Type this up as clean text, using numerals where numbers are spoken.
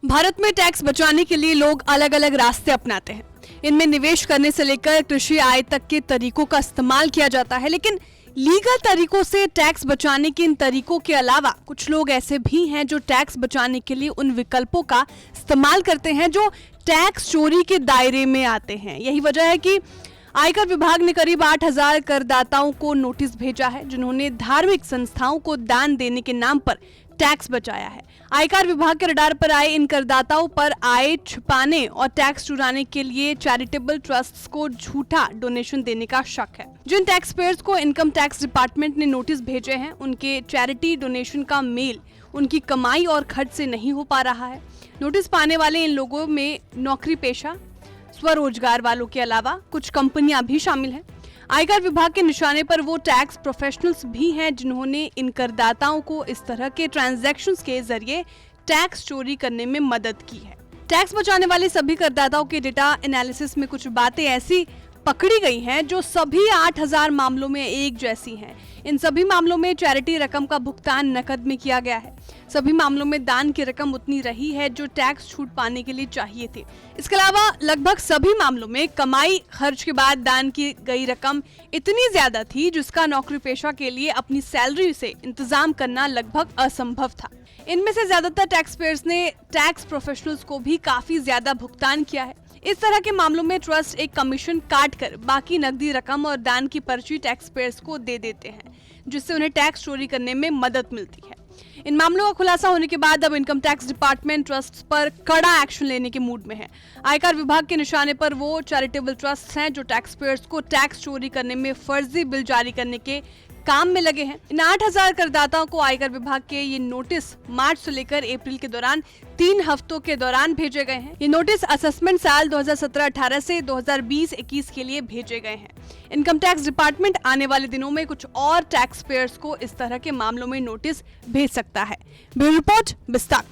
भारत में टैक्स बचाने के लिए लोग अलग अलग रास्ते अपनाते हैं। इनमें निवेश करने से लेकर कृषि आय तक के तरीकों का इस्तेमाल किया जाता है, लेकिन लीगल तरीकों से टैक्स बचाने के इन तरीकों के अलावा कुछ लोग ऐसे भी हैं जो टैक्स बचाने के लिए उन विकल्पों का इस्तेमाल करते हैं जो टैक्स चोरी के दायरे में आते हैं। यही वजह है कि आयकर विभाग ने करीब 8,000 करदाताओं को नोटिस भेजा है, जिन्होंने धार्मिक संस्थाओं को दान देने के नाम पर टैक्स बचाया है। आयकर विभाग के रडार पर आए इन करदाताओं पर आय छिपाने और टैक्स चुराने के लिए चैरिटेबल ट्रस्ट्स को झूठा डोनेशन देने का शक है। जिन टैक्स पेयर्स को इनकम टैक्स डिपार्टमेंट ने नोटिस भेजे हैं, उनके चैरिटी डोनेशन का मेल उनकी कमाई और खर्च से नहीं हो पा रहा है। नोटिस पाने वाले इन लोगों में नौकरी पेशा, स्वरोजगार वालों के अलावा कुछ कंपनियां भी शामिल हैं। आयकर विभाग के निशाने पर वो टैक्स प्रोफेशनल्स भी हैं जिन्होंने इन करदाताओं को इस तरह के ट्रांजैक्शंस के जरिए टैक्स चोरी करने में मदद की है। टैक्स बचाने वाले सभी करदाताओं के डेटा एनालिसिस में कुछ बातें ऐसी पकड़ी गई हैं जो सभी 8,000 मामलों में एक जैसी हैं। इन सभी मामलों में चैरिटी रकम का भुगतान नकद में किया गया है। सभी मामलों में दान की रकम उतनी रही है जो टैक्स छूट पाने के लिए चाहिए थी। इसके अलावा लगभग सभी मामलों में कमाई खर्च के बाद दान की गई रकम इतनी ज्यादा थी जिसका नौकरी पेशा के लिए अपनी सैलरी से इंतजाम करना लगभग असंभव था। इनमें से ज्यादातर टैक्स पेयर्स ने टैक्स प्रोफेशनल्स को भी काफी ज्यादा भुगतान किया है। इस तरह के मामलों में ट्रस्ट एक कमीशन काट कर बाकी नकदी रकम और दान की पर्ची टैक्स पेयर्स को दे देते हैं, जिससे उन्हें टैक्स चोरी करने में मदद मिलती है। इन मामलों का खुलासा होने के बाद अब इनकम टैक्स डिपार्टमेंट ट्रस्ट पर कड़ा एक्शन लेने के मूड में है। आयकर विभाग के निशाने पर वो चैरिटेबल ट्रस्ट हैं जो टैक्स पेयर्स को टैक्स चोरी करने में फर्जी बिल जारी करने के काम में लगे हैं। इन 8,000 करदाताओं को आयकर विभाग के ये नोटिस मार्च से लेकर अप्रैल के दौरान 3 हफ्तों के दौरान भेजे गए हैं। ये नोटिस असेसमेंट साल 2017-18 से 2020-21 के लिए भेजे गए हैं। इनकम टैक्स डिपार्टमेंट आने वाले दिनों में कुछ और टैक्स पेयर्स को इस तरह के मामलों में नोटिस भेज सकता है। ब्यूरो रिपोर्ट, विस्तार।